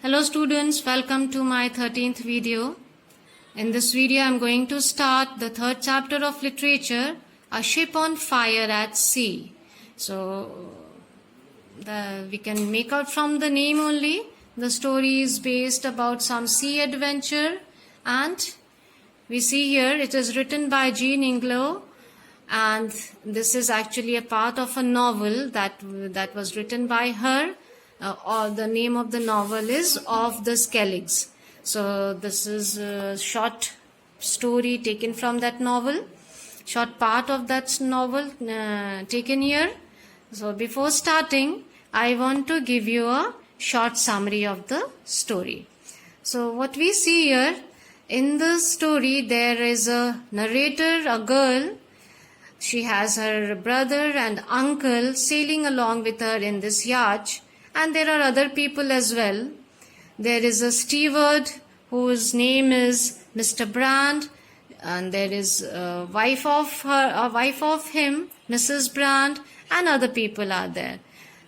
Hello students, welcome to my 13th video. In this video I am going to start the third chapter of literature, A Ship on Fire at Sea. So we can make out from the name only. The story is based about some sea adventure, and we see here it is written by Jean Ingelow, and this is actually a part of a novel that was written by her. Or the name of the novel is Of the Skelligs. So this is a short story taken from that novel, short part of that novel taken here. So before starting, I want to give you a short summary of the story. So what we see here in the story, there is a narrator, a girl. She has her brother and uncle sailing along with her in this yacht. And there are other people as well. There is a steward whose name is Mr. Brand, and there is a wife of him, Mrs. Brand, and other people are there.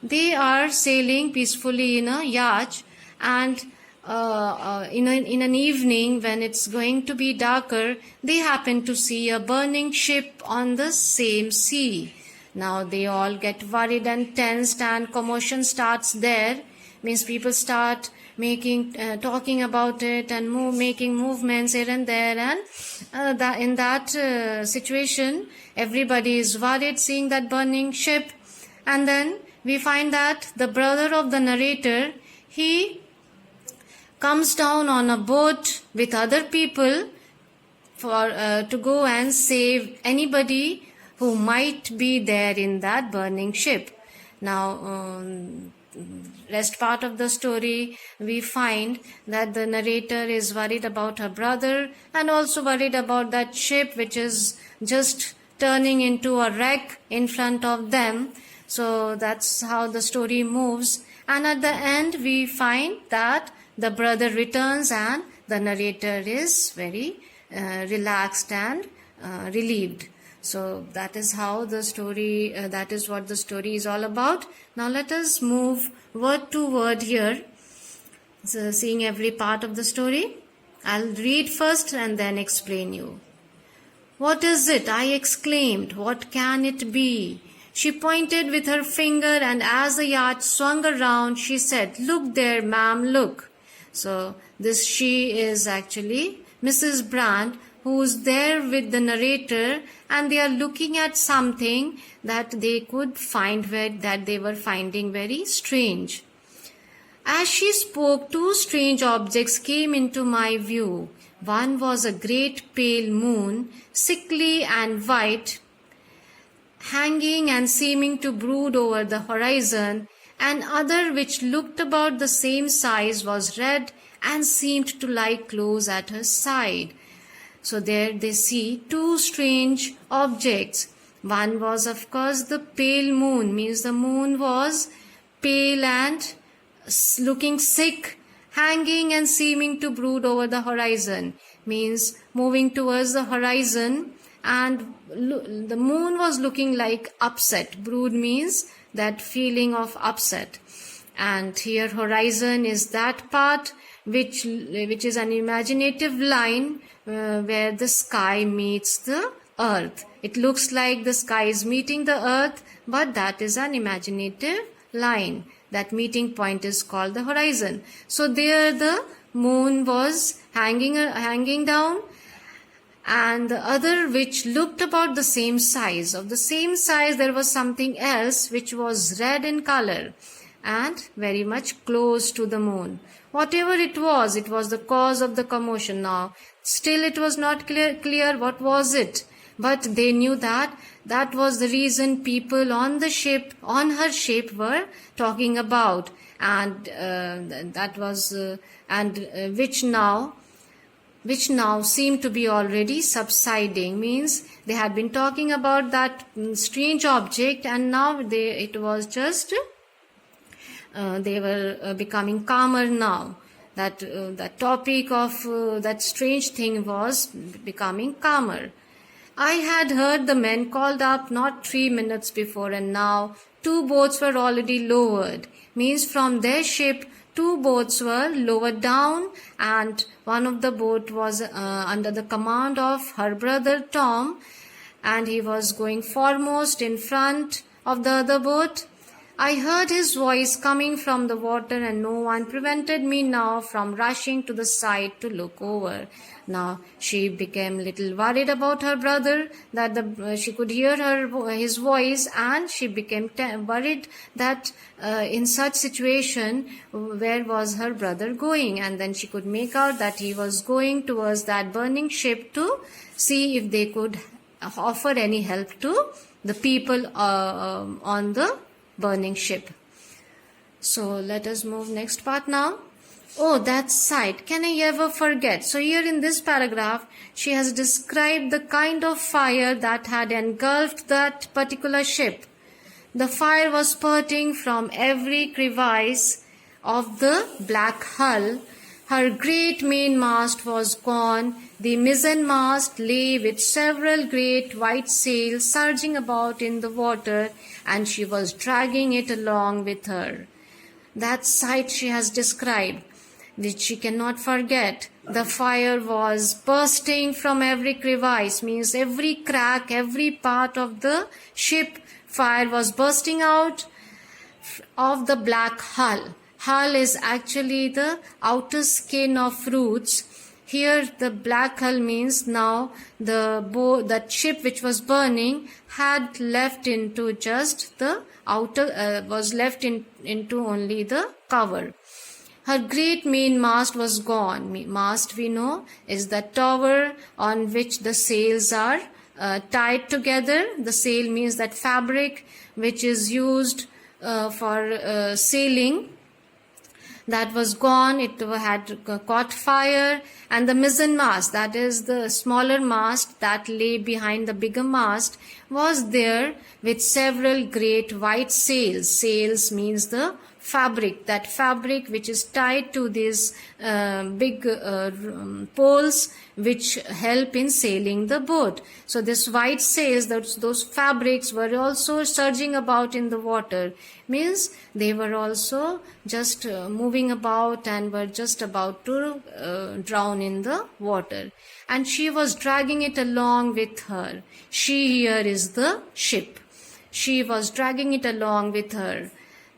They are sailing peacefully in a yacht, and in an evening when it's going to be darker, they happen to see a burning ship on the same sea. Now they all get worried and tensed, and commotion starts there. Means people start talking about it and making movements here and there, and in that situation, everybody is worried seeing that burning ship. And then we find that the brother of the narrator, he comes down on a boat with other people to go and save anybody who might be there in that burning ship. Now, rest part of the story, we find that the narrator is worried about her brother and also worried about that ship which is just turning into a wreck in front of them. So that's how the story moves. And at the end, we find that the brother returns and the narrator is very relaxed and relieved. So that is how the story, that is what the story is all about. Now let us move word to word here, so seeing every part of the story. I'll read first and then explain you. "What is it?" I exclaimed. "What can it be?" She pointed with her finger, and as the yacht swung around, she said, "Look there, ma'am, look." So this she is actually Mrs. Brand, who's there with the narrator, and they are looking at something that they could find that they were finding very strange. As she spoke, two strange objects came into my view. One was a great pale moon, sickly and white, hanging and seeming to brood over the horizon. And other, which looked about the same size, was red and seemed to lie close at her side. So there they see two strange objects. One was, of course, the pale moon, means the moon was pale and looking sick, hanging and seeming to brood over the horizon, means moving towards the horizon, and the moon was looking like upset. Brood means that feeling of upset. And here horizon is that part which is an imaginative line where the sky meets the earth. It looks like the sky is meeting the earth, but that is an imaginative line. That meeting point is called the horizon. So there the moon was hanging down, and the other, which looked about the same size. Of the same size, there was something else which was red in color and very much close to the moon. Whatever it was the cause of the commotion. Now, still it was not clear what was it, but they knew that was the reason people on her ship were talking about, and which now seemed to be already subsiding. Means they had been talking about that strange object, and now it was just they were becoming calmer now. That topic of that strange thing was becoming calmer. I had heard the men called up not 3 minutes before, and now 2 boats were already lowered. Means from their ship two boats were lowered down, and one of the boat was under the command of her brother Tom, and he was going foremost in front of the other boat. I heard his voice coming from the water, and no one prevented me now from rushing to the side to look over. Now she became little worried about her brother, that she could hear his voice, and she became worried that in such situation where was her brother going, and then she could make out that he was going towards that burning ship to see if they could offer any help to the people on the burning ship. So let us move next part now. Oh, that sight, can I ever forget? So here in this paragraph, she has described the kind of fire that had engulfed that particular ship. The fire was spurting from every crevice of the black hull. Her great mainmast was gone. The mizzenmast lay with several great white sails surging about in the water, and she was dragging it along with her. That sight she has described, which she cannot forget. The fire was bursting from every crevice, means every crack, every part of the ship. Fire was bursting out of the black hull. Hull is actually the outer skin of roots. Here the black hull means now that ship which was burning had left into just the outer, was left into only the cover. Her great mainmast was gone. Mast, we know, is the tower on which the sails are tied together. The sail means that fabric which is used for sailing. That was gone. It had caught fire. And the mizzenmast, that is the smaller mast that lay behind the bigger mast, was there with several great white sails. Sails means the fabric, that fabric which is tied to these big poles which help in sailing the boat. So this white sails, those fabrics were also surging about in the water, means they were also just moving about and were just about to drown in the water. And she was dragging it along with her. She here is the ship. She was dragging it along with her.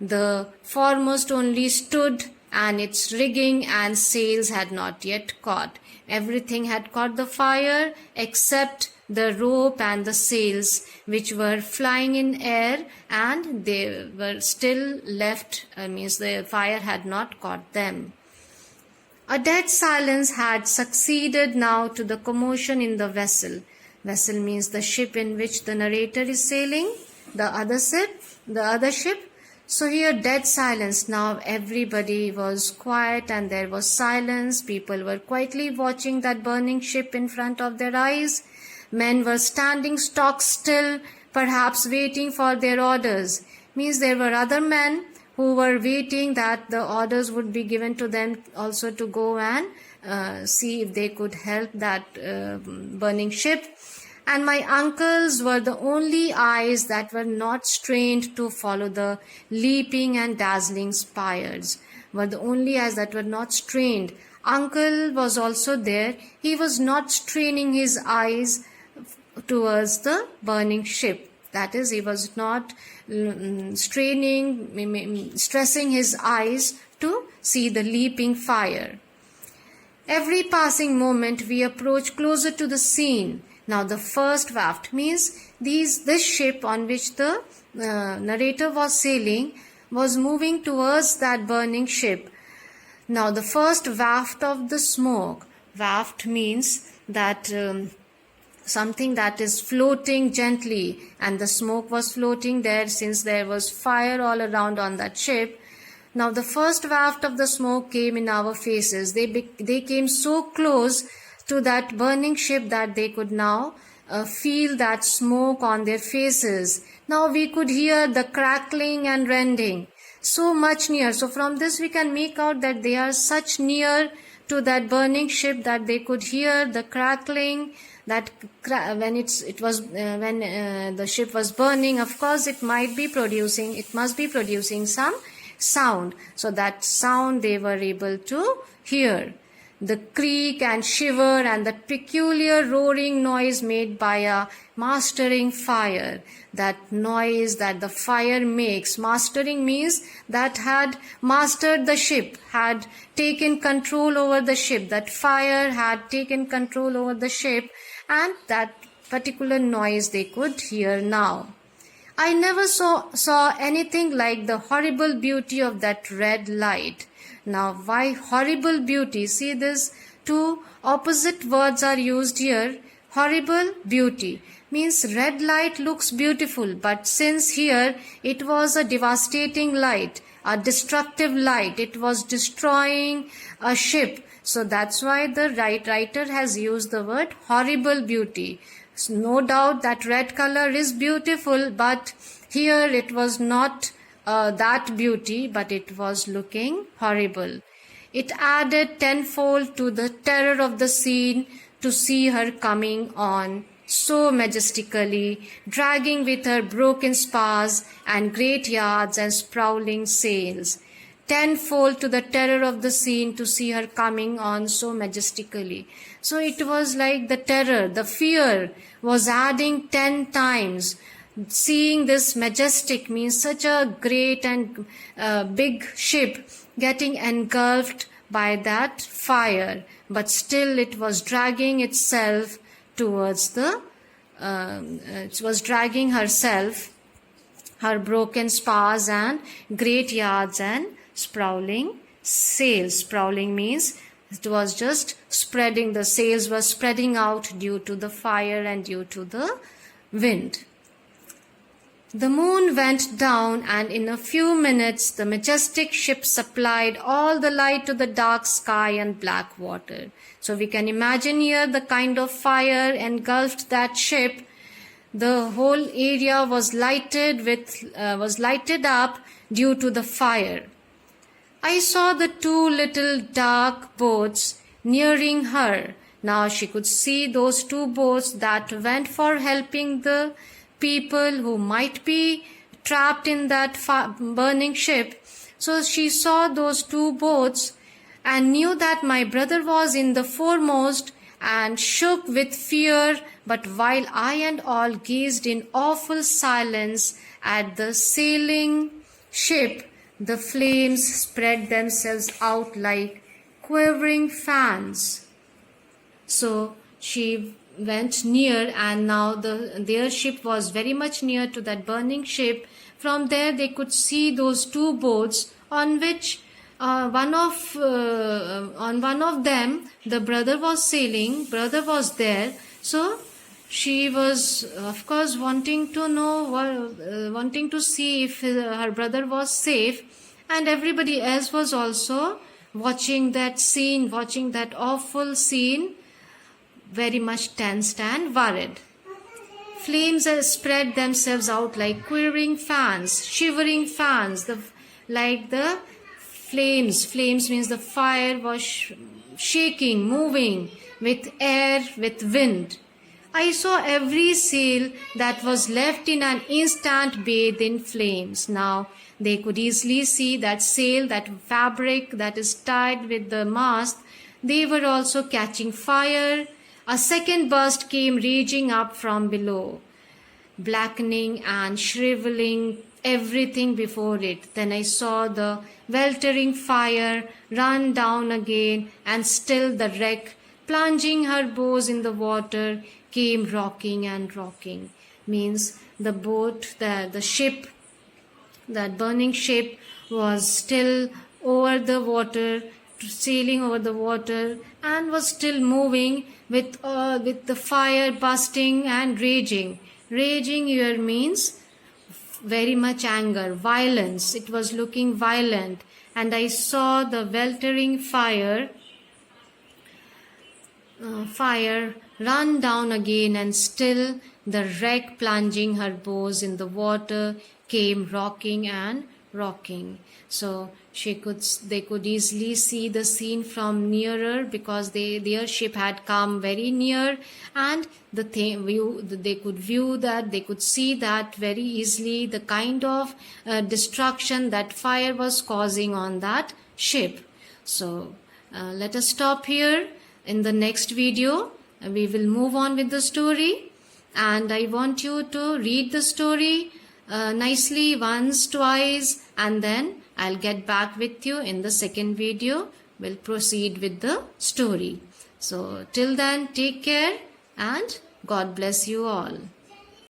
The foremost only stood, and its rigging and sails had not yet caught. Everything had caught the fire except the rope and the sails, which were flying in air, and they were still left, means the fire had not caught them. A dead silence had succeeded now to the commotion in the vessel. Vessel means the ship in which the narrator is sailing, the other ship. So here dead silence. Now everybody was quiet and there was silence. People were quietly watching that burning ship in front of their eyes. Men were standing stock still, perhaps waiting for their orders. Means there were other men who were waiting that the orders would be given to them also to go and see if they could help that burning ship. And my uncles were the only eyes that were not strained to follow the leaping and dazzling spires, were the only eyes that were not strained. Uncle was also there. He was not straining his eyes towards the burning ship. That is, he was not stressing his eyes to see the leaping fire. Every passing moment we approach closer to the scene. Now the first waft means this ship on which the narrator was sailing was moving towards that burning ship. Now the first waft of the smoke. Waft means that something that is floating gently, and the smoke was floating there since there was fire all around on that ship. Now the first waft of the smoke came in our faces. They came so close to that burning ship that they could now feel that smoke on their faces. Now we could hear the crackling and rending, so much near. So from this we can make out that they are such near to that burning ship that they could hear the crackling. That when the ship was burning, of course it must be producing some sound. So that sound they were able to hear. The creak and shiver and the peculiar roaring noise made by a mastering fire. That noise that the fire makes. Mastering means that had mastered the ship, had taken control over the ship. That fire had taken control over the ship, and that particular noise they could hear now. I never saw anything like the horrible beauty of that red light. Now, why horrible beauty? See, this two opposite words are used here. Horrible beauty means red light looks beautiful, but since here it was a devastating light, a destructive light, it was destroying a ship. So that's why the writer has used the word horrible beauty. So no doubt that red color is beautiful, but here it was not that beauty, but it was looking horrible. It added tenfold to the terror of the scene to see her coming on so majestically, dragging with her broken spars and great yards and sprawling sails. Tenfold to the terror of the scene to see her coming on so majestically. So it was like the terror, the fear was adding 10 times. Seeing this majestic means such a great and big ship getting engulfed by that fire, but still it was dragging itself towards the, it was dragging herself, her broken spars and great yards and sprawling sails. Sprawling means it was just spreading, the sails were spreading out due to the fire and due to the wind. The moon went down, and in a few minutes the majestic ship supplied all the light to the dark sky and black water. So we can imagine here the kind of fire engulfed that ship. The whole area was lighted up due to the fire. I saw the two little dark boats nearing her. Now she could see those two boats that went for helping the people who might be trapped in that burning ship. So she saw those two boats and knew that my brother was in the foremost and shook with fear. But while I and all gazed in awful silence at the sailing ship, the flames spread themselves out like quivering fans. So she went near, and now their ship was very much near to that burning ship. From there they could see those two boats on which on one of them the brother was sailing. Brother was there. So she was of course wanting to know, wanting to see if her brother was safe, and everybody else was also watching that scene, watching that awful scene, very much tensed and worried. Flames spread themselves out like quivering fans, shivering fans, like the flames. Flames means the fire was shaking, moving with air, with wind. I saw every sail that was left in an instant bathed in flames. Now they could easily see that sail, that fabric that is tied with the mast, they were also catching fire. A second burst came raging up from below, blackening and shriveling everything before it. Then I saw the weltering fire run down again, and still the wreck, plunging her bows in the water, came rocking and rocking. Means the boat, the ship, that burning ship was still over the water, sailing over the water, and was still moving with the fire bursting and raging. Raging here means very much anger, violence. It was looking violent, and I saw the weltering fire run down again, and still the wreck, plunging her bows in the water, came rocking and rocking. So they could easily see the scene from nearer because their ship had come very near, and they could view that, they could see that very easily, the kind of destruction that fire was causing on that ship. So let us stop here. In the next video we will move on with the story, and I want you to read the story nicely once, twice, and then I'll get back with you in the second video. We'll proceed with the story. So till then, take care and God bless you all.